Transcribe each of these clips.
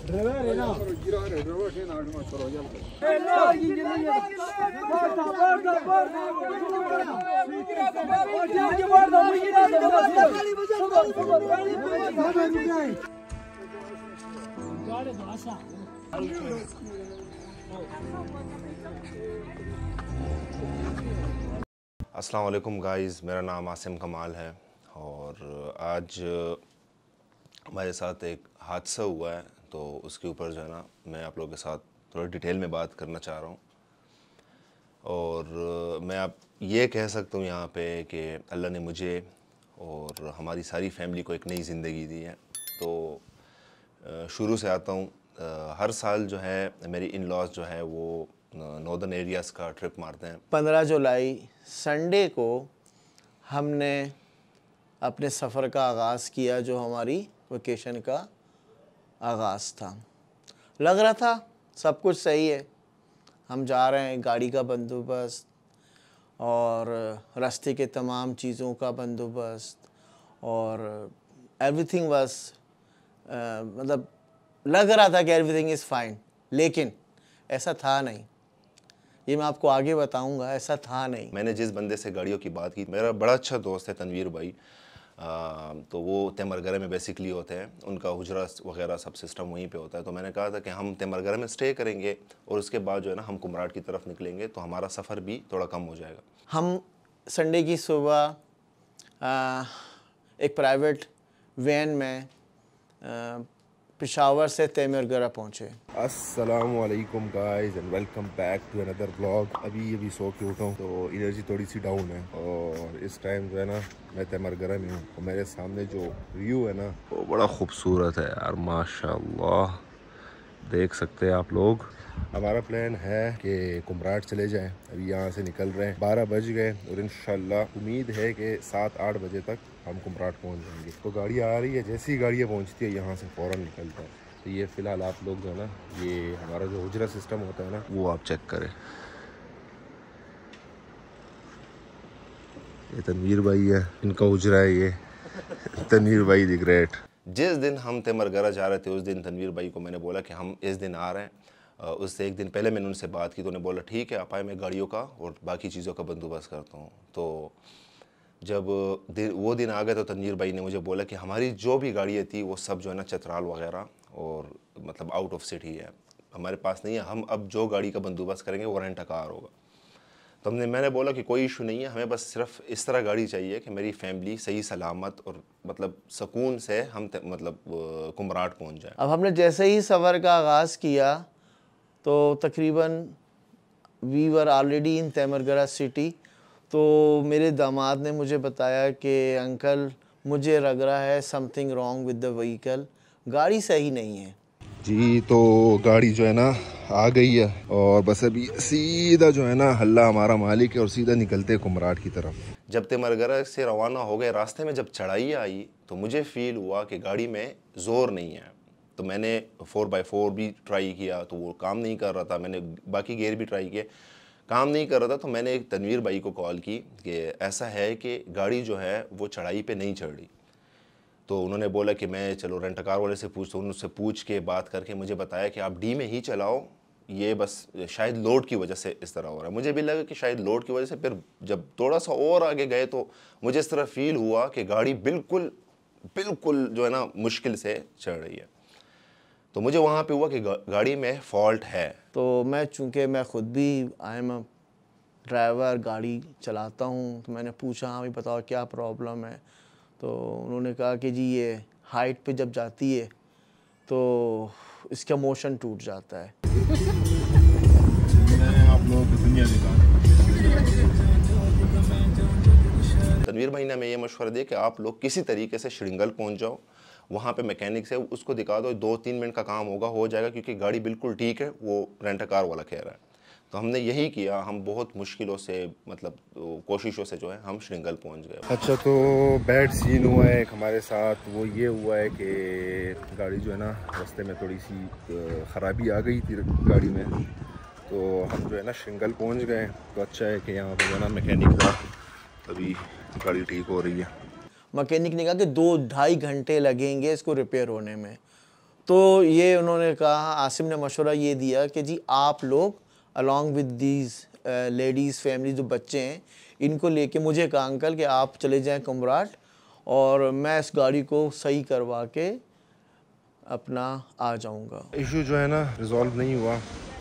अस्सलाम वालेकुम गाइज़, मेरा नाम आसिम कमाल है और आज हमारे साथ एक हादसा हुआ है, तो उसके ऊपर जो है ना मैं आप लोगों के साथ थोड़ा डिटेल में बात करना चाह रहा हूँ। और मैं आप ये कह सकता हूँ यहाँ पे कि अल्लाह ने मुझे और हमारी सारी फैमिली को एक नई ज़िंदगी दी है। तो शुरू से आता हूँ, हर साल जो है मेरी इन लॉज जो है वो नॉर्दर्न एरियाज़ का ट्रिप मारते हैं। 15 जुलाई संडे को हमने अपने सफ़र का आगाज़ किया, जो हमारी वेकेशन का आगाज़ था। लग रहा था सब कुछ सही है, हम जा रहे हैं, गाड़ी का बंदोबस्त और रास्ते के तमाम चीज़ों का बंदोबस्त और एवरीथिंग वाज मतलब लग रहा था कि एवरीथिंग इज़ फाइन, लेकिन ऐसा था नहीं। ये मैं आपको आगे बताऊंगा, ऐसा था नहीं। मैंने जिस बंदे से गाड़ियों की बात की, मेरा बड़ा अच्छा दोस्त है तनवीर भाई। तो वो तेमरगरा में बेसिकली होते हैं, उनका हुजरा वगैरह सब सिस्टम वहीं पे होता है। तो मैंने कहा था कि हम तेमरगरा में स्टे करेंगे और उसके बाद जो है ना हम कुमराट की तरफ निकलेंगे, तो हमारा सफ़र भी थोड़ा कम हो जाएगा। हम संडे की सुबह एक प्राइवेट वैन में पेशावर से तेमरगरा पहुँचे। अस्सलाम वालेकुम guys and welcome back to another vlog. अभी सो के उठा हूँ तो एनर्जी थोड़ी सी डाउन है और इस टाइम जो है ना मैं तेमरगरा में हूँ और मेरे सामने जो व्यू है ना वो बड़ा खूबसूरत है यार, माशाल्लाह। देख सकते हैं आप लोग। हमारा प्लान है कि कुमराट चले जाएं। अभी यहाँ से निकल रहे हैं, 12 बज गए और इंशाल्लाह उम्मीद है कि 7-8 बजे तक हम कुमराट पहुँच जाएंगे। तो गाड़ी आ रही है, जैसी गाड़ियाँ पहुँचती है यहाँ से फ़ौरन निकलता है। तो ये फ़िलहाल आप लोग जो है ना, ये हमारा जो हुजरा सिस्टम होता है ना, वो आप चेक करें। ये तनवीर भाई है, इनका हुजरा है ये। तनवीर भाई द ग्रेट। जिस दिन हम तेमरगरा जा रहे थे उस दिन तनवीर भाई को मैंने बोला कि हम इस दिन आ रहे हैं। उससे एक दिन पहले मैंने उनसे बात की तो उन्होंने बोला ठीक है आप आए, मैं गाड़ियों का और बाकी चीज़ों का बंदोबस्त करता हूँ। तो जब वो दिन आ गए तो तनवीर भाई ने मुझे बोला कि हमारी जो भी गाड़ियाँ थी वो सब जो है ना चतराल वगैरह और मतलब आउट ऑफ सिटी है, हमारे पास नहीं है। हम अब जो गाड़ी का बंदोबस्त करेंगे वो रेंट कार होगा। तो मैंने बोला कि कोई इशू नहीं है, हमें बस सिर्फ इस तरह गाड़ी चाहिए कि मेरी फैमिली सही सलामत और मतलब सुकून से हम मतलब कुमराट पहुंच जाए। अब हमने जैसे ही सफ़र का आगाज़ किया तो तकरीबन we were already in Timergara city. तो मेरे दामाद ने मुझे बताया कि अंकल मुझे लग रहा है something wrong with the vehicle, गाड़ी सही नहीं है जी। तो गाड़ी जो है ना आ गई है और बस अभी सीधा जो है ना हल्ला हमारा मालिक है और सीधा निकलते हैं कुमराट की तरफ। जब तेमरगरा से रवाना हो गए, रास्ते में जब चढ़ाई आई तो मुझे फील हुआ कि गाड़ी में ज़ोर नहीं है। तो मैंने 4x4 भी ट्राई किया तो वो काम नहीं कर रहा था, मैंने बाकी गेयर भी ट्राई किए, काम नहीं कर रहा था। तो मैंने एक तनवीर भाई को कॉल की कि ऐसा है कि गाड़ी जो है वो चढ़ाई पे नहीं चढ़ रही। तो उन्होंने बोला कि मैं चलो रेंट कार वाले से पूछता हूँ। उनसे पूछ के बात करके मुझे बताया कि आप डी में ही चलाओ, ये बस शायद लोड की वजह से इस तरह हो रहा है। मुझे भी लगा कि शायद लोड की वजह से। फिर जब थोड़ा सा और आगे गए तो मुझे इस तरह फील हुआ कि गाड़ी बिल्कुल जो है ना मुश्किल से चढ़ रही है। तो मुझे वहाँ पे हुआ कि गाड़ी में फॉल्ट है। तो मैं चूँकि मैं ख़ुद भी आई एम ड्राइवर, गाड़ी चलाता हूँ, तो मैंने पूछा हाँ भाई बताओ क्या प्रॉब्लम है। तो उन्होंने कहा कि जी ये हाइट पे जब जाती है तो इसका मोशन टूट जाता है। आप लोगों की दुनिया तनवीर भाई ने हमें ये मशवरा दिया कि आप लोग किसी तरीके से श्रृंगल पहुंच जाओ, वहाँ पे मैकेनिक से उसको दिखा दो, 2-3 मिनट का काम होगा, हो जाएगा, क्योंकि गाड़ी बिल्कुल ठीक है, वो रेंट कार वाला कह रहा है। तो हमने यही किया, हम बहुत मुश्किलों से मतलब कोशिशों से जो है हम श्रृंगल पहुंच गए। अच्छा, तो बैड सीन हुआ है एक हमारे साथ। वो ये हुआ है कि गाड़ी जो है ना रास्ते में थोड़ी सी ख़राबी आ गई थी गाड़ी में, तो हम जो है ना श्रृंगल पहुंच गए। तो अच्छा है कि यहाँ पर जो है ना मैकेनिक था, अभी गाड़ी ठीक हो रही है। मैकेनिक ने कहा कि 2-2.5 घंटे लगेंगे इसको रिपेयर होने में। तो ये उन्होंने कहा, आसिम ने मशवरा ये दिया कि जी आप लोग along with these ladies family जो बच्चे हैं इनको लेके, मुझे कहा अंकल कि आप चले जाएं कुमराट और मैं इस गाड़ी को सही करवा के अपना आ जाऊंगा। इशू जो है ना रिजॉल्व नहीं हुआ।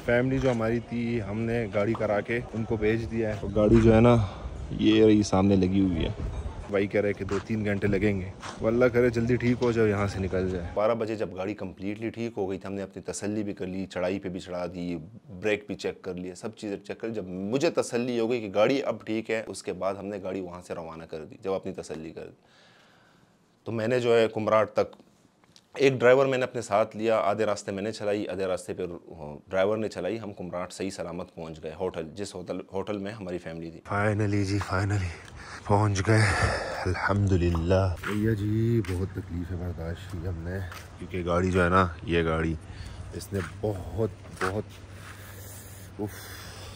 फैमिली जो हमारी थी हमने गाड़ी करा के उनको भेज दिया है। तो गाड़ी जो है ना ये रही सामने लगी हुई है। भाई कह रहे कि 2-3 घंटे लगेंगे। अल्लाह करे जल्दी ठीक हो जाए, यहाँ से निकल जाए। 12 बजे जब गाड़ी कम्प्लीटली ठीक हो गई थी, हमने अपनी तसल्ली भी कर ली, चढ़ाई पे भी चढ़ा दी, ब्रेक भी चेक कर लिए, सब चीज़ें चेक कर। जब मुझे तसल्ली हो गई कि गाड़ी अब ठीक है, उसके बाद हमने गाड़ी वहाँ से रवाना कर दी। जब अपनी तसल्ली कर दी तो मैंने जो है कुमराट तक एक ड्राइवर मैंने अपने साथ लिया। आधे रास्ते मैंने चलाई, आधे रास्ते पे ड्राइवर ने चलाई। हम कुमराट सही सलामत पहुंच गए होटल, जिस होटल में हमारी फैमिली थी। फाइनली जी फाइनली पहुंच गए, अल्हम्दुलिल्लाह। भैया जी बहुत तकलीफ़ें बर्दाश्त की हमने, क्योंकि गाड़ी जो है ना ये गाड़ी इसने बहुत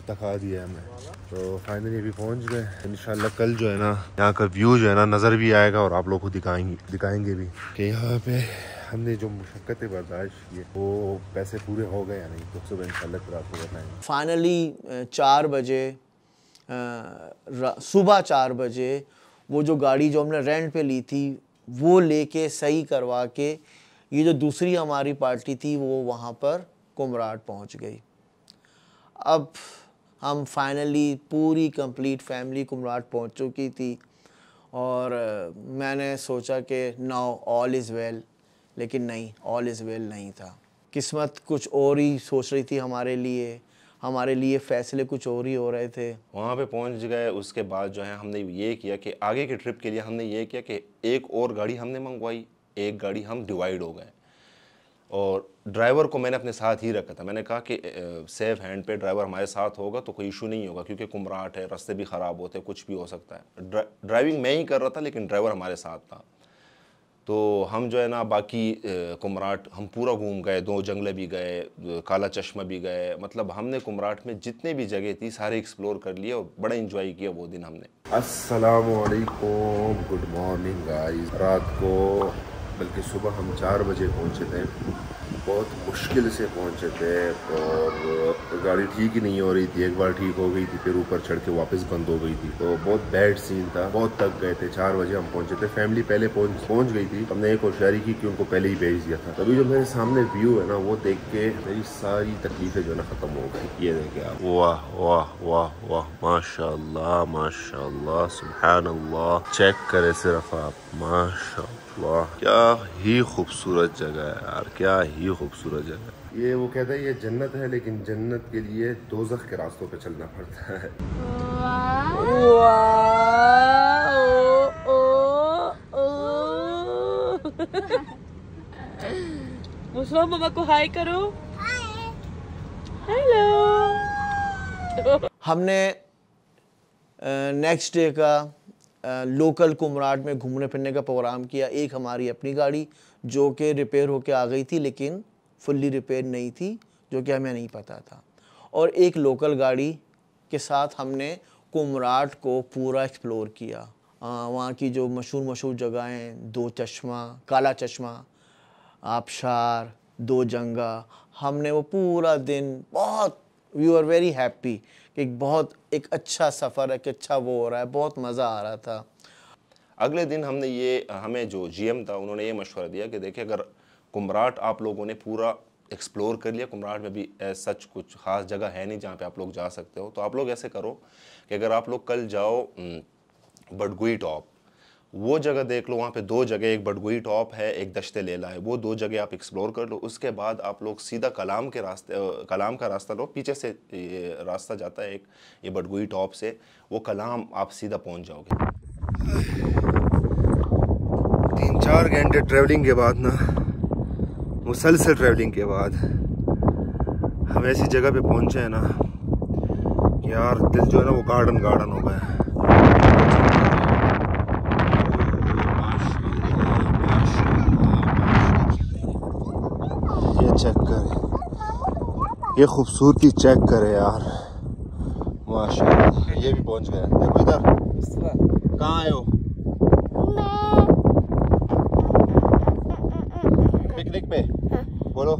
थका दिया है हमें। तो फाइनली अभी पहुंच गए। इंशाल्लाह कल जो है ना यहाँ का व्यू जो है ना नज़र भी आएगा और आप लोग को दिखाएंगे भी कि यहाँ पे हमने जो मुशक्क़तें बर्दाश्त की वो पैसे पूरे हो गए या नहीं। तो सुबह इंशाल्लाह फिर आपको बताएंगे। फाइनली 4 बजे सुबह 4 बजे वो जो गाड़ी जो हमने रेंट पे ली थी वो लेके सही करवा के ये जो दूसरी हमारी पार्टी थी वो वहाँ पर कुमराट पहुँच गई। अब हम फाइनली पूरी कंप्लीट फैमिली कुमराट पहुँच चुकी थी और मैंने सोचा कि नाउ ऑल इज़ वेल, लेकिन नहीं, ऑल इज़ वेल नहीं था। किस्मत कुछ और ही सोच रही थी हमारे लिए फ़ैसले कुछ और ही हो रहे थे। वहाँ पे पहुँच गए। उसके बाद जो है हमने ये किया कि आगे के ट्रिप के लिए हमने ये किया कि एक और गाड़ी हमने मंगवाई, एक गाड़ी हम डिवाइड हो गए और ड्राइवर को मैंने अपने साथ ही रखा था। मैंने कहा कि सेफ हैंड पे ड्राइवर हमारे साथ होगा तो कोई इशू नहीं होगा, क्योंकि कुमराट है, रास्ते भी ख़राब होते, कुछ भी हो सकता है। ड्राइविंग मैं ही कर रहा था लेकिन ड्राइवर हमारे साथ था। तो हम जो है ना बाकी कुमराट हम पूरा घूम गए, 2 जंगले भी गए, काला चश्मा भी गए। मतलब हमने कुमराट में जितने भी जगह थी सारे एक्सप्लोर कर लिए और बड़ा एंजॉय किया वो दिन हमने। अस्सलामु अलैकुम, गुड मॉर्निंग गाइस। रात को बल्कि सुबह हम 4 बजे पहुंचे थे। बहुत मुश्किल से पहुंचे थे और गाड़ी ठीक ही नहीं हो रही थी। एक बार ठीक हो गई थी फिर ऊपर चढ़ के वापस बंद हो गई थी। तो बहुत बैड सीन था, बहुत थक गए थे। 4 बजे हम पहुंचे थे। फैमिली पहले पहुंच गई थी। हमने एक होशियारी की कि उनको पहले ही भेज दिया था। तभी जो मेरे सामने व्यू है ना वो देख के मेरी सारी तकलीफें जो है ना ख़त्म हो गई। ये देखे आप, वाह वाह वाह वाह, माशाल्लाह माशाल्लाह, सुभान अल्लाह। चेक करे सिर्फ आप, माशाल्लाह, क्या ही खूबसूरत जगह है यार, क्या ही खूबसूरत जगह। ये वो कहता है ये जन्नत है, लेकिन जन्नत के लिए दोज़ख के रास्तों पे चलना पड़ता है। मुस्लिम मामा को हाय करो। हेलो। हमने नेक्स्ट डे का लोकल कुमराट में घूमने फिरने का प्रोग्राम किया। एक हमारी अपनी गाड़ी जो कि रिपेयर होके आ गई थी लेकिन फुल्ली रिपेयर नहीं थी, जो कि हमें नहीं पता था, और एक लोकल गाड़ी के साथ हमने कुमराट को पूरा एक्सप्लोर किया। वहाँ की जो मशहूर जगहें, 2 चश्मा, काला चश्मा, आबशार, 2 जंगा, हमने वो पूरा दिन बहुत, वी आर वेरी हैप्पी कि बहुत एक अच्छा सफ़र है, कि अच्छा वो हो रहा है, बहुत मज़ा आ रहा था। अगले दिन हमें जो जीएम था उन्होंने ये मशवरा दिया कि देखिए अगर कुमराट आप लोगों ने पूरा एक्सप्लोर कर लिया, कुमराट में भी सच कुछ ख़ास जगह है नहीं जहाँ पे आप लोग जा सकते हो, तो आप लोग ऐसे करो कि अगर आप लोग कल जाओ बडगुई टॉप, वो जगह देख लो। वहाँ पे 2 जगह, एक बडगुई टॉप है, एक दश्ते लेला है, वो 2 जगह आप एक्सप्लोर कर लो। उसके बाद आप लोग सीधा कलाम का रास्ता लो। पीछे से ये रास्ता जाता है एक, ये बडगुई टॉप से, वो कलाम आप सीधा पहुँच जाओगे। 3-4 घंटे ट्रैवलिंग के बाद ना, मुसलसल ट्रैवलिंग के बाद हम ऐसी जगह पे पहुँचे हैं ना कि यार दिल जो है ना वो गार्डन हो गया है। चेक करे, ये खूबसूरती चेक करे यार, माशाल्लाह। ये भी पहुंच गया। देखो इधर, कहाँ आए हो? पिकनिक पे। बोलो।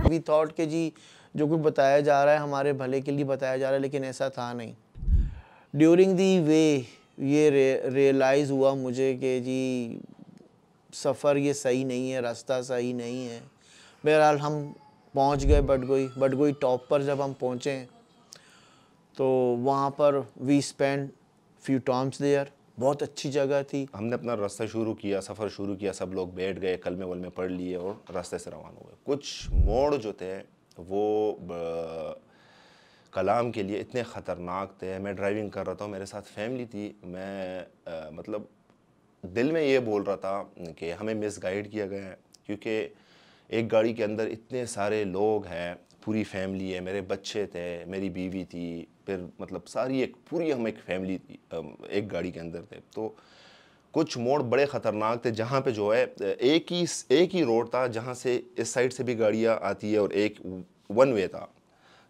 वी थॉट कि जी जो कुछ बताया जा रहा है हमारे भले के लिए बताया जा रहा है, लेकिन ऐसा था नहीं। ड्यूरिंग दी वे ये रियलाइज़ हुआ मुझे कि जी सफ़र ये सही नहीं है, रास्ता सही नहीं है। बहरहाल हम पहुंच गए बडगोई टॉप पर। जब हम पहुंचे तो वहाँ पर we spend few times there, बहुत अच्छी जगह थी। हमने अपना रास्ता शुरू किया, सफ़र शुरू किया, सब लोग बैठ गए, कलमे वलमे पढ़ लिए और रास्ते से रवाना हुए। कुछ मोड़ जो थे वो कलाम के लिए इतने ख़तरनाक थे। मैं ड्राइविंग कर रहा था, मेरे साथ फैमिली थी। मैं मतलब दिल में ये बोल रहा था कि हमें मिसगाइड किया गया है, क्योंकि एक गाड़ी के अंदर इतने सारे लोग हैं, पूरी फैमिली है, मेरे बच्चे थे, मेरी बीवी थी, फिर मतलब सारी एक पूरी हम एक फैमिली थी, एक गाड़ी के अंदर थे। तो कुछ मोड़ बड़े ख़तरनाक थे जहाँ पे जो है एक ही रोड था जहाँ से इस साइड से भी गाड़ियाँ आती है और एक वन वे था।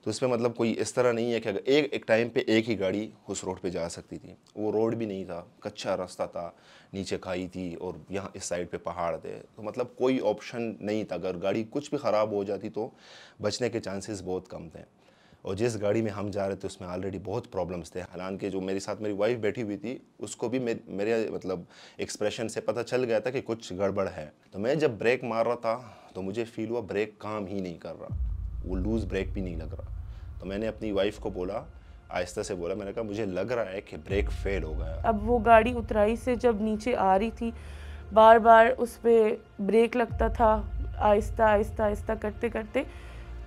तो इसमें मतलब कोई इस तरह नहीं है कि अगर एक टाइम पे एक ही गाड़ी उस रोड पे जा सकती थी। वो रोड भी नहीं था, कच्चा रास्ता था, नीचे खाई थी और यहाँ इस साइड पे पहाड़ थे। तो मतलब कोई ऑप्शन नहीं था। अगर गाड़ी कुछ भी ख़राब हो जाती तो बचने के चांसेस बहुत कम थे। और जिस गाड़ी में हम जा रहे थे उसमें ऑलरेडी बहुत प्रॉब्लम्स थे। हालांकि जो मेरे साथ मेरी वाइफ बैठी हुई थी उसको भी मेरे मतलब एक्सप्रेशन से पता चल गया था कि कुछ गड़बड़ है। तो मैं जब ब्रेक मार रहा था तो मुझे फील हुआ ब्रेक काम ही नहीं कर रहा, वो लूज़ ब्रेक भी नहीं लग रहा। तो मैंने अपनी वाइफ को बोला, आहिस्ता से बोला, मैंने कहा मुझे लग रहा है कि ब्रेक फेल हो गया। अब वो गाड़ी उतराई से जब नीचे आ रही थी, बार बार उस पर ब्रेक लगता था। आहिस्ता आहिस्ता आहिस्ता करते करते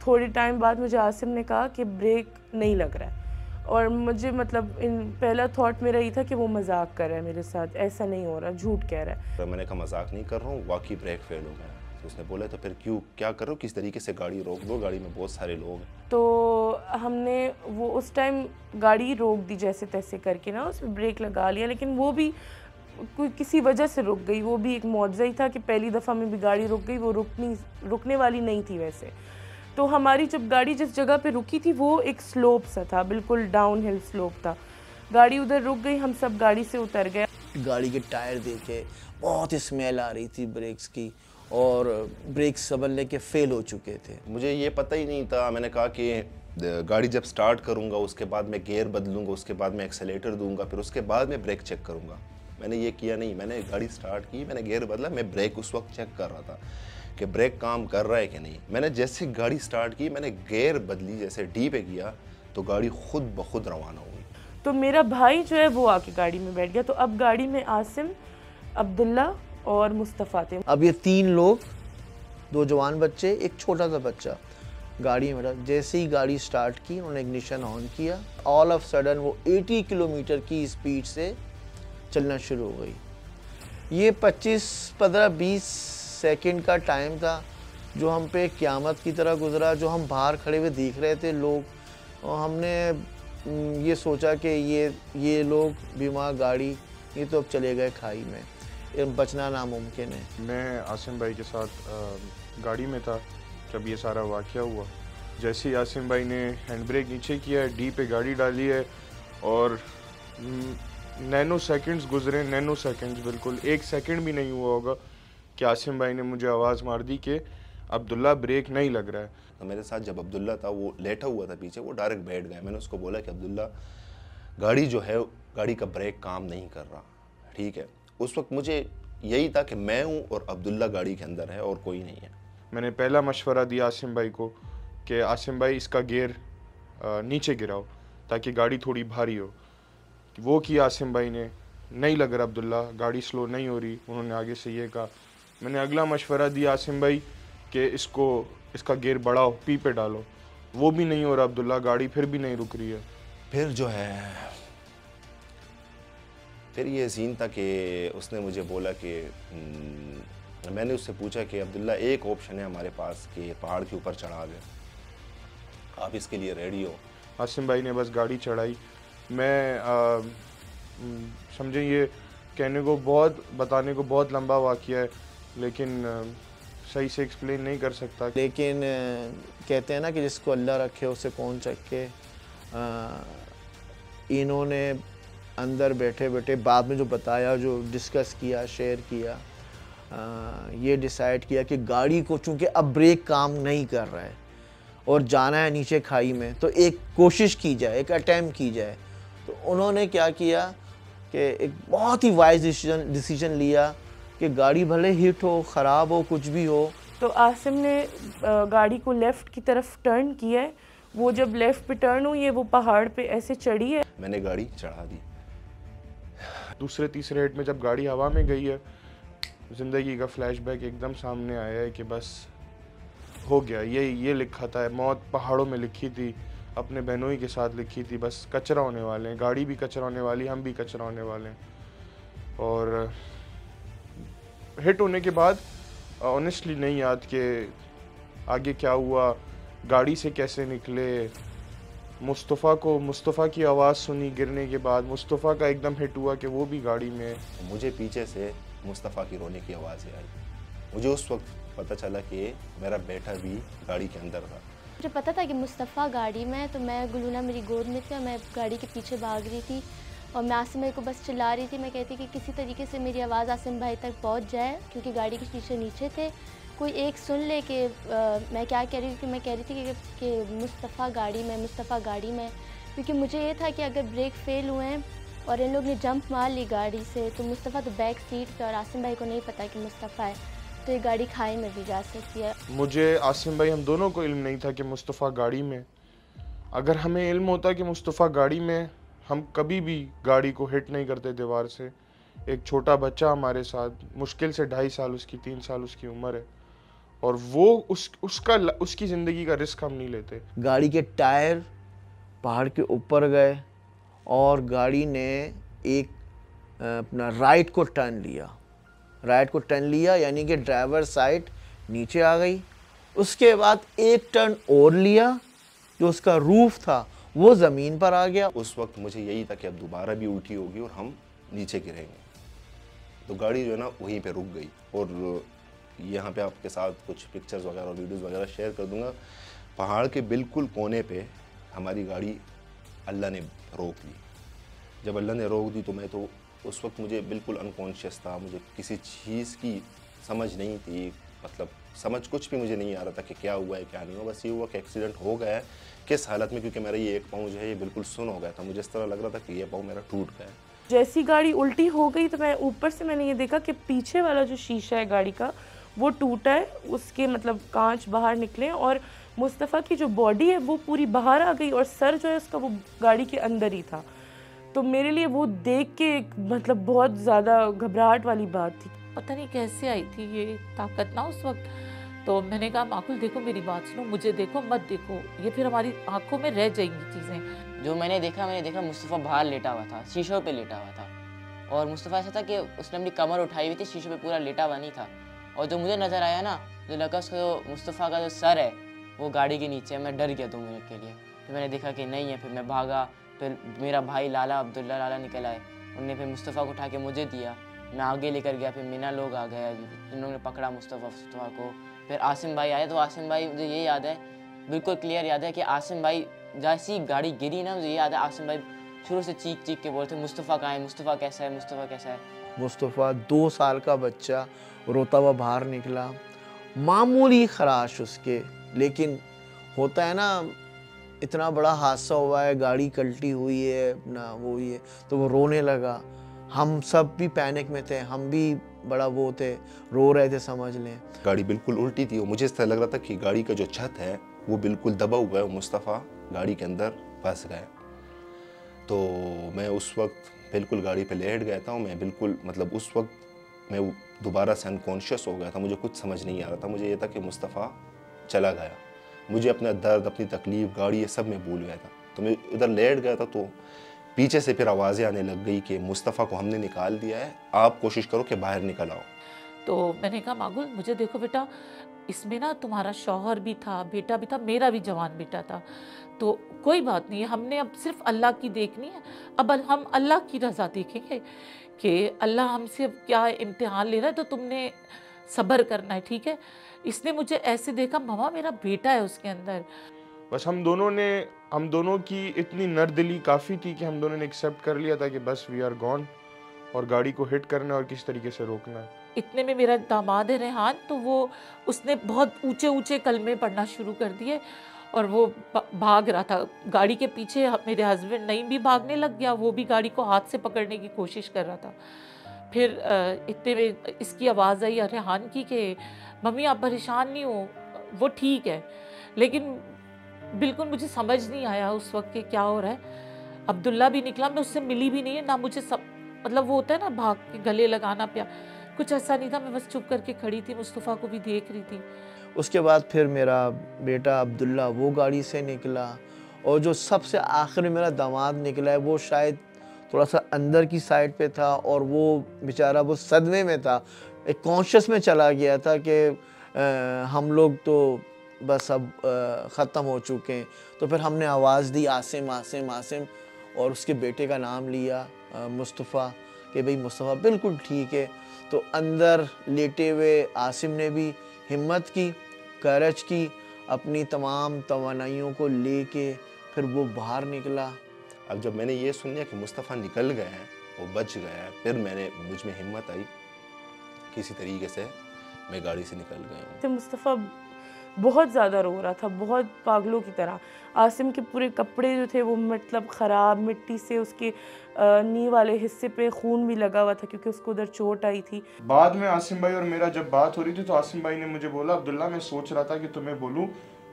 थोड़ी टाइम बाद मुझे आसिम ने कहा कि ब्रेक नहीं लग रहा है। और मुझे मतलब पहला थॉट मेरा ये था कि वो मजाक कर रहा है मेरे साथ, ऐसा नहीं हो रहा, झूठ कह रहा है। तो मैंने कहा मजाक नहीं कर रहा हूँ, वाकई ब्रेक फेल हो गया। तो उसने बोला तो फिर क्यों, क्या करो, किस तरीके से गाड़ी रोक दो, गाड़ी में बहुत सारे लोग हैं। तो हमने वो उस टाइम गाड़ी रोक दी जैसे तैसे करके ना, उसमें ब्रेक लगा लिया, लेकिन वो भी कोई किसी वजह से रुक गई। वो भी एक मौजज़ा ही था कि पहली दफ़ा में भी गाड़ी रुक गई, वो रुकने वाली नहीं थी वैसे। तो हमारी जब गाड़ी जिस जगह पे रुकी थी वो एक स्लोप सा था, बिल्कुल डाउन हिल स्लोप था। गाड़ी उधर रुक गई, हम सब गाड़ी से उतर गए। गाड़ी के टायर देखे बहुत स्मेल आ रही थी ब्रेक्स की, और ब्रेक्स संभलने के फेल हो चुके थे। मुझे ये पता ही नहीं था। मैंने कहा कि गाड़ी जब स्टार्ट करूँगा उसके बाद मैं गियर बदलूँगा, उसके बाद मैं एक्सेलेटर दूंगा, फिर उसके बाद मैं ब्रेक चेक करूँगा। मैंने ये किया नहीं, मैंने गाड़ी स्टार्ट की, मैंने गियर बदला, मैं ब्रेक उस वक्त चेक कर रहा था कि ब्रेक काम कर रहा है कि नहीं। मैंने जैसे गाड़ी स्टार्ट की, मैंने गियर बदली, जैसे डी पे किया तो गाड़ी खुद ब खुद रवाना हुई। तो मेरा भाई जो है वो आके गाड़ी में बैठ गया। तो अब गाड़ी में आसिम, अब्दुल्ला और मुस्तफ़ा थे। अब ये 3 लोग, 2 जवान बच्चे, एक छोटा सा बच्चा गाड़ी में बैठा। जैसे ही गाड़ी स्टार्ट की उन्होंने इग्निशन ऑन किया, ऑल ऑफ सडन वो 80 किलोमीटर की स्पीड से चलना शुरू हो गई। ये 25-15-20 सेकंड का टाइम था जो हम पे क़यामत की तरह गुजरा। जो हम बाहर खड़े हुए देख रहे थे लोग, और हमने ये सोचा कि ये लोग बीमा गाड़ी, ये तो अब चले गए खाई में, बचना नामुमकिन है। मैं आसिम भाई के साथ गाड़ी में था जब ये सारा वाक़या हुआ। जैसे ही आसिम भाई ने हैंड ब्रेक नीचे किया है, डी पे गाड़ी डाली है, और नैनो सेकंड्स गुजरे, नैनो सेकंड्स, बिल्कुल 1 सेकंड भी नहीं हुआ होगा कि आसिम भाई ने मुझे आवाज़ मार दी कि अब्दुल्ला ब्रेक नहीं लग रहा है। तो मेरे साथ जब अब्दुल्ला था, वो लेटा हुआ था पीछे, वो डायरेक्ट बैठ गया। मैंने उसको बोला कि अब्दुल्ला, गाड़ी जो है, गाड़ी का ब्रेक काम नहीं कर रहा, ठीक है। उस वक्त मुझे यही था कि मैं हूँ और अब्दुल्ला गाड़ी के अंदर है और कोई नहीं है। मैंने पहला मशवरा दिया आसिम भाई को कि आसिम भाई इसका गियर नीचे गिराओ ताकि गाड़ी थोड़ी भारी हो। वो किया आसिम भाई ने, नहीं लग रहा अब्दुल्ला, गाड़ी स्लो नहीं हो रही। उन्होंने आगे से ये कहा। मैंने अगला मशवरा दिया आसिम भाई कि इसका गियर बढ़ाओ, पी पे डालो। वो भी नहीं हो रहा अब्दुल्ला, गाड़ी फिर भी नहीं रुक रही है। फिर जो है, फिर ये सीन था कि उसने मुझे बोला कि मैंने उससे पूछा कि अब्दुल्ला, एक ऑप्शन है हमारे पास कि पहाड़ के ऊपर चढ़ा दे, आप इसके लिए रेडी हो? आसिम भाई ने बस गाड़ी चढ़ाई। मैं समझे ये कहने को बताने को बहुत लंबा वाक़या है, लेकिन सही से एक्सप्लेन नहीं कर सकता। लेकिन कहते हैं ना कि जिसको अल्लाह रखे उसे कौन चखे। इन्होंने अंदर बैठे बैठे बाद में जो बताया, जो डिस्कस किया, शेयर किया, ये डिसाइड किया कि गाड़ी को चूँकि अब ब्रेक काम नहीं कर रहा है और जाना है नीचे खाई में, तो एक कोशिश की जाए, एक अटैम्प्ट की जाए। तो उन्होंने क्या किया कि एक बहुत ही वाइज डिसीजन लिया कि गाड़ी भले हिट हो, ख़राब हो, कुछ भी हो। तो आसिम ने गाड़ी को लेफ़्ट की तरफ टर्न किया है। वो जब लेफ़्ट पे टर्न हुई है, वो पहाड़ पे ऐसे चढ़ी है, मैंने गाड़ी चढ़ा दी। दूसरे तीसरे हिट में जब गाड़ी हवा में गई है, ज़िंदगी का फ्लैशबैक एकदम सामने आया है कि बस हो गया, ये लिखा था, मौत पहाड़ों में लिखी थी, अपने बहनोई के साथ लिखी थी, बस कचरा होने वाले हैं, गाड़ी भी कचरा होने वाली, हम भी कचरा होने वाले हैं। और हिट होने के बाद ऑनेस्टली नहीं याद कि आगे क्या हुआ, गाड़ी से कैसे निकले। मुस्तफ़ा की आवाज़ सुनी गिरने के बाद, मुस्तफ़ा का एकदम हिट हुआ कि वो भी गाड़ी में। मुझे पीछे से मुस्तफ़ा की रोने की आवाज़ें आई। मुझे उस वक्त पता चला कि मेरा बेटा भी गाड़ी के अंदर था। मुझे पता था कि मुस्तफ़ा गाड़ी में है, तो मैं, गुलूना मेरी गोद में थी और मैं गाड़ी के पीछे भाग रही थी और मैं आसिम भाई को बस चिल्ला रही थी। मैं कहती कि किसी तरीके से मेरी आवाज़ आसिम भाई तक पहुंच जाए, क्योंकि गाड़ी के शीशे नीचे थे, कोई एक सुन ले कि मैं क्या कह रही थी। मैं कह रही थी कि मुस्तफ़ा गाड़ी में, मुस्तफ़ा गाड़ी में, क्योंकि मुझे ये था कि अगर ब्रेक फेल हुए हैं और इन लोग ने जंप मार ली गाड़ी से, तो मुस्तफ़ा तो बैक सीट पे और आसिम भाई को नहीं पता कि मुस्तफ़ा है, तो ये गाड़ी खाई में भी जा सकती है। मुझे, आसिम भाई, हम दोनों को इल्म नहीं था कि मुस्तफ़ा गाड़ी में। अगर हमें इल्म होता कि मुस्तफ़ा गाड़ी में, हम कभी भी गाड़ी को हिट नहीं करते दीवार से। एक छोटा बच्चा हमारे साथ, मुश्किल से 2.5 साल उसकी, 3 साल उसकी उम्र है, और वो उसकी ज़िंदगी का रिस्क हम नहीं लेते। गाड़ी के टायर पहाड़ के ऊपर गए और गाड़ी ने एक अपना राइट को टर्न लिया, यानी कि ड्राइवर साइड नीचे आ गई। उसके बाद एक टर्न और लिया, जो उसका रूफ था वो ज़मीन पर आ गया। उस वक्त मुझे यही था कि अब दोबारा भी उल्टी होगी और हम नीचे गिरेंगे। तो गाड़ी जो है ना वहीं पे रुक गई। और यहाँ पे आपके साथ कुछ पिक्चर्स वगैरह और वीडियोस वगैरह शेयर कर दूंगा। पहाड़ के बिल्कुल कोने पे हमारी गाड़ी अल्लाह ने रोक ली। जब अल्लाह ने रोक दी तो मैं तो उस वक्त मुझे बिल्कुल अनकॉन्शियस था, मुझे किसी चीज़ की समझ नहीं थी, मतलब समझ कुछ भी मुझे नहीं आ रहा था कि क्या हुआ है क्या नहीं हुआ। बस ये हुआ कि एक्सीडेंट हो गया है, किस हालत में, क्योंकि मेरा ये एक पाँव जो है ये बिल्कुल सुन्न हो गया था। मुझे इस तरह लग रहा था कि ये पाँव मेरा टूट गया है। जैसी गाड़ी उल्टी हो गई तो मैं ऊपर से मैंने ये देखा कि पीछे वाला जो शीशा है गाड़ी का वो टूटा है, उसके मतलब कांच बाहर निकले और मुस्तफ़ा की जो बॉडी है वो पूरी बाहर आ गई और सर जो है उसका वो गाड़ी के अंदर ही था। तो मेरे लिए वो देख के मतलब बहुत ज़्यादा घबराहट वाली बात थी। पता नहीं कैसे आई थी ये ताकत ना उस वक्त। तो मैंने कहा माकुल देखो मेरी बात सुनो, मुझे देखो मत देखो, ये फिर हमारी आंखों में रह जाएंगी चीज़ें। जो मैंने देखा मुस्तफ़ा बाहर लेटा हुआ था, शीशों पे लेटा हुआ था, और मुस्तफ़ा ऐसा था कि उसने अपनी कमर उठाई हुई थी, शीशों पे पूरा लेटा हुआ नहीं था। और जो मुझे नज़र आया ना, जो लगा उसका मुस्तफ़ा का जो सर है वो गाड़ी के नीचे है। मैं डर गया 2 मिनट के लिए। फिर मैंने देखा कि नहीं है, फिर मैं भागा। फिर मेरा भाई अब्दुल्ला लाला निकल आए, उनने फिर मुस्तफ़ा को उठा के मुझे दिया, मैं आगे लेकर गया। फिर मीना लोग आ गया, उन्होंने पकड़ा मुस्तफ़ा को। फिर आसिम भाई आए, तो आसिम भाई, मुझे ये याद है, बिल्कुल क्लियर याद है कि आसिम भाई जैसी गाड़ी गिरी ना, मुझे ये याद है आसिम भाई शुरू से चीख के बोलते मुस्तफ़ा कहाँ है, मुस्तफ़ा कैसा है, मुस्तफ़ा कैसा है। मुस्तफ़ा 2 साल का बच्चा रोता हुआ बाहर निकला, मामूली खराश उसके, लेकिन होता है ना, इतना बड़ा हादसा हुआ है, गाड़ी कल्टी हुई है, अपना वो ही है, तो वो रोने लगा। हम सब भी पैनिक में थे, हम भी बड़ा वो थे, रो रहे थे समझ लें। गाड़ी बिल्कुल उल्टी थी और मुझे इस तरह लग रहा था कि गाड़ी का जो छत है वो बिल्कुल दबा हुआ है, मुस्तफ़ा गाड़ी के अंदर फंस गया। तो मैं उस वक्त बिल्कुल गाड़ी पे लेट गया था और मैं बिल्कुल, मतलब उस वक्त मैं दोबारा से अनकॉन्शियस हो गया था। मुझे कुछ समझ नहीं आ रहा था। मुझे ये था कि मुस्तफ़ा चला गया। मुझे अपना दर्द, अपनी तकलीफ़, गाड़ी, ये सब मैं भूल गया था। तो मैं उधर लेट गया था, तो पीछे से फिर आवाज़ें आने लग गई कि मुस्तफ़ा को हमने निकाल दिया है, आप कोशिश करो कि बाहर निकल आओ। तो मैंने कहा मागुल मुझे देखो बेटा, इसमें ना तुम्हारा शौहर भी था, बेटा भी था, मेरा भी जवान बेटा था, तो कोई बात नहीं है, हमने अब सिर्फ अल्लाह की देखनी है। अब हम अल्लाह की रज़ा देखेंगे कि अल्लाह हमसे अब क्या इम्तिहान ले रहा है, तो तुमने सब्र करना है, ठीक है। इसने मुझे ऐसे देखा, मामा मेरा बेटा है उसके अंदर। बस हम दोनों की इतनी नरदिली काफ़ी थी कि हम दोनों ने एक्सेप्ट कर लिया था कि बस वी आर गॉन। और गाड़ी को हिट करना है और किस तरीके से रोकना है। इतने में मेरा दामाद है रेहान, तो वो उसने बहुत ऊंचे ऊंचे कलमे पढ़ना शुरू कर दिए और वो भाग रहा था गाड़ी के पीछे। मेरे हस्बैंड नईम भी भागने लग गया, वो भी गाड़ी को हाथ से पकड़ने की कोशिश कर रहा था। फिर इतने में इसकी आवाज़ आई रेहान की कि मम्मी आप परेशान नहीं हो, वो ठीक है। लेकिन बिल्कुल मुझे समझ नहीं आया उस वक्त कि क्या हो रहा है। अब्दुल्ला भी निकला, मैं उससे मिली भी नहीं है ना, मुझे सब मतलब वो होता है ना भाग के गले लगाना प्यार, कुछ ऐसा नहीं था। मैं बस चुप करके खड़ी थी, मुस्तफ़ा को भी देख रही थी। उसके बाद फिर मेरा बेटा अब्दुल्ला वो गाड़ी से निकला, और जो सबसे आखिर में मेरा दामाद निकला है वो शायद थोड़ा सा अंदर की साइड पे था, और वो बेचारा वो सदमे में था, एक कॉन्शियस में चला गया था कि हम लोग तो बस अब ख़त्म हो चुके हैं। तो फिर हमने आवाज़ दी आसिम आसिम आसिम, और उसके बेटे का नाम लिया मुस्तफ़ा, कि भाई मुस्तफ़ा बिल्कुल ठीक है। तो अंदर लेटे हुए आसिम ने भी हिम्मत की, करज की, अपनी तमाम तवानाइयों को लेके फिर वो बाहर निकला। अब जब मैंने ये सुन लिया कि मुस्तफ़ा निकल गए हैं, वो बच गया है, फिर मुझ में हिम्मत आई, किसी तरीके से मैं गाड़ी से निकल गया हूँ। तो मुस्तफ़ा बहुत ज़्यादा रो रहा था, बहुत पागलों की तरह। आसिम के पूरे कपड़े जो थे वो मतलब ख़राब, मिट्टी से उसके नी वाले हिस्से पे खून भी लगा हुआ था क्योंकि उसको उधर चोट आई थी। बाद में आसिम भाई और मेरा जब बात हो रही थी तो आसिम भाई ने मुझे बोला, अब्दुल्ला मैं सोच रहा था कि तुम्हें बोलूं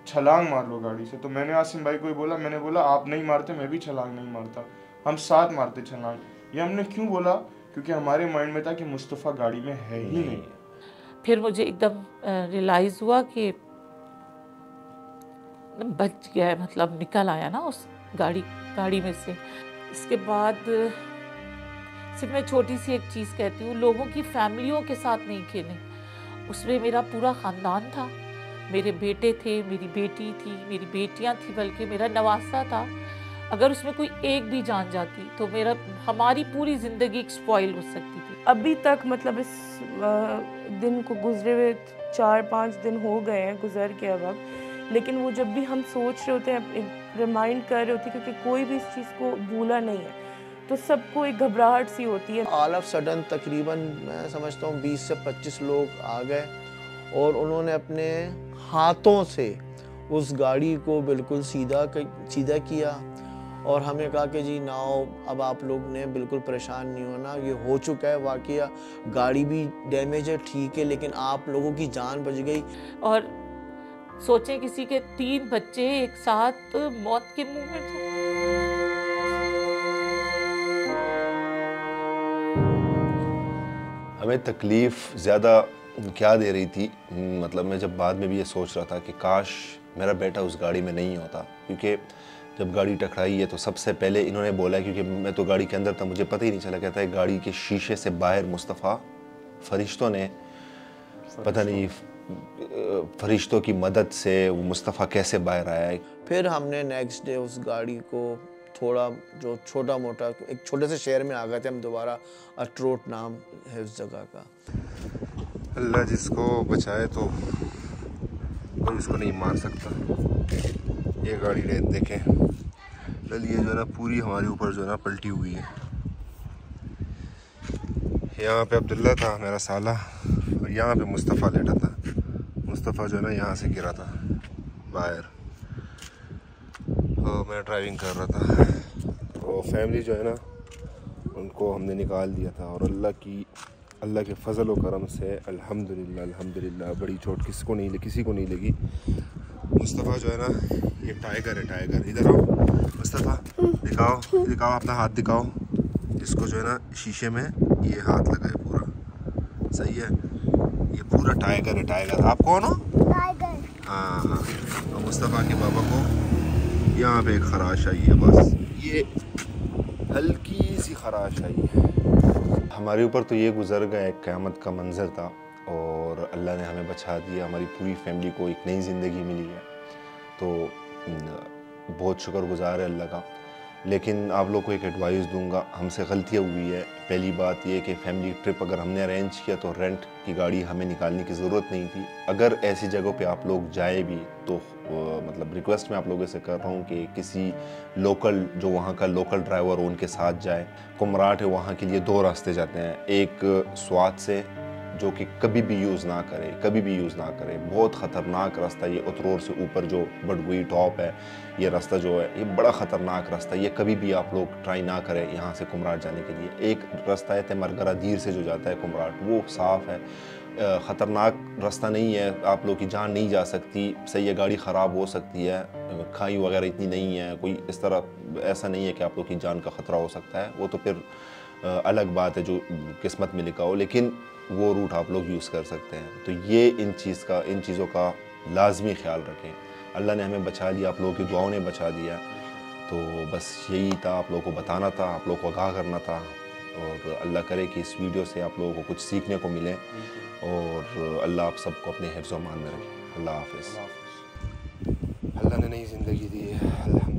छलांग मार लो गाड़ी से। तो मैंने आसिम भाई को ही बोला, मैंने बोला आप नहीं मारते मैं भी छलांग नहीं मारता, हम साथ मारते छलांग। ये हमने क्यों बोला? क्योंकि हमारे माइंड में था कि मुस्तफ़ा गाड़ी में है ही नहीं। फिर मुझे एकदम रियलाइज़ हुआ कि बच गया है, मतलब निकल आया ना उस गाड़ी में से। इसके बाद सिर्फ मैं छोटी सी एक चीज़ कहती हूँ, लोगों की फैमिलियों के साथ नहीं खेलें। उसमें मेरा पूरा ख़ानदान था, मेरे बेटे थे, मेरी बेटी थी, मेरी बेटियाँ थी, बल्कि मेरा नवासा था। अगर उसमें कोई एक भी जान जाती तो हमारी पूरी ज़िंदगी स्पॉइल हो सकती थी। अभी तक मतलब इस दिन को गुजरे हुए 4-5 दिन हो गए हैं गुजर के अब, लेकिन वो जब भी हम सोच रहे होते हैं, रिमाइंड कर रहे होते हैं, क्योंकि कोई भी इस चीज़ को भूला नहीं है, तो सबको एक घबराहट सी होती है। ऑल ऑफ सडन तकरीबन मैं समझता हूँ 20 से 25 लोग आ गए, और उन्होंने अपने हाथों से उस गाड़ी को बिल्कुल सीधा किया, और हमें कहा कि जी नाओ अब आप लोग ने बिल्कुल परेशान नहीं होना, ये हो चुका है वाक़या, गाड़ी भी डैमेज है ठीक है, लेकिन आप लोगों की जान बच गई। और सोचें किसी के 3 बच्चे एक साथ मौत के मुंह में थे। हमें तकलीफ़ ज़्यादा क्या दे रही थी, मतलब मैं जब बाद में भी ये सोच रहा था कि काश मेरा बेटा उस गाड़ी में नहीं होता, क्योंकि जब गाड़ी टकराई है तो सबसे पहले इन्होंने बोला, क्योंकि मैं तो गाड़ी के अंदर था, मुझे पता ही नहीं चला, कहता है गाड़ी के शीशे से बाहर मुस्तफ़ा, फरिश्तों ने पता नहीं फरिश्तों की मदद से वो मुस्तफ़ा कैसे बाहर आया है। फिर हमने नेक्स्ट डे उस गाड़ी को थोड़ा जो छोटा मोटा एक छोटे से शहर में आ गए थे हम दोबारा, अटरोट नाम है उस जगह का। अल्लाह जिसको बचाए तो कोई उसको नहीं मार सकता। ये गाड़ी देखें, ये जो है ना पूरी हमारे ऊपर जो है ना पलटी हुई है। यहाँ पे अब्दुल्ला था मेरा साला, और यहाँ पे मुस्तफ़ा लेटा था। मुस्तफ़ा जो है ना यहाँ से गिरा था बाहर, और मैं ड्राइविंग कर रहा था, और फैमिली जो है ना उनको हमने निकाल दिया था। और अल्लाह के फजल व करम से अल्हम्दुलिल्लाह बड़ी चोट किसी को नहीं लगी। मुस्तफ़ा जो है ना ये टाइगर है, टाइगर। इधर आओ मुस्तफ़ा, दिखाओ अपना हाथ दिखाओ। इसको जो है ना शीशे में ये हाथ लगा है पूरा, सही है। ये पूरा टाइगर है, टाइगर। आप कौन हो? टाइगर। हाँ। और मुस्तफ़ा के बाबा को यहाँ पे एक खराश आई है, बस ये हल्की सी खराश आई है। हमारे ऊपर तो ये गुजर गया, एक क़यामत का मंज़र था, और अल्लाह ने हमें बचा दिया। हमारी पूरी फैमिली को एक नई ज़िंदगी मिली है, तो बहुत शुक्रगुज़ार है अल्लाह का। लेकिन आप लोग को एक एडवाइस दूंगा, हमसे गलतियाँ हुई है। पहली बात ये कि फैमिली ट्रिप अगर हमने अरेंज किया तो रेंट की गाड़ी हमें निकालने की ज़रूरत नहीं थी। अगर ऐसी जगहों पे आप लोग जाए भी तो मतलब रिक्वेस्ट मैं आप लोगों से कर रहा हूँ कि किसी लोकल, जो वहाँ का लोकल ड्राइवर हो, उनके साथ जाए। कुमराट है, वहाँ के लिए 2 रास्ते जाते हैं, एक स्वात से, जो कि कभी भी यूज़ ना करें, कभी भी यूज़ ना करें, बहुत ख़तरनाक रास्ता। ये उतरोर से ऊपर जो बडगुई टॉप है, ये रास्ता जो है, ये बड़ा ख़तरनाक रास्ता है। ये कभी भी आप लोग ट्राई ना करें यहाँ से कुमराट जाने के लिए। एक रास्ता है तेमरगरा दीर से जो जाता है कुमराट, वो साफ़ है, ख़तरनाक रास्ता नहीं है, आप लोग की जान नहीं जा सकती। सही है, गाड़ी ख़राब हो सकती है, खाई वगैरह इतनी नहीं है, कोई इस तरह ऐसा नहीं है कि आप लोग की जान का ख़तरा हो सकता है। वो तो फिर अलग बात है जो किस्मत में लिखा हो, लेकिन वो रूट आप लोग यूज़ कर सकते हैं। तो ये इन चीज़ों का लाजमी ख्याल रखें। अल्लाह ने हमें बचा लिया, आप लोगों की दुआओं ने बचा दिया। तो बस यही था, आप लोगों को बताना था, आप लोगों को आगाह करना था। और अल्लाह करे कि इस वीडियो से आप लोगों को कुछ सीखने को मिले, और अल्लाह आप सबको अपने हिफ्ज़-ओ-मान में रखे। अल्लाह हाफ़िज़। अल्लाह ने नई ज़िंदगी दी है, अल्हम्दुलिल्लाह।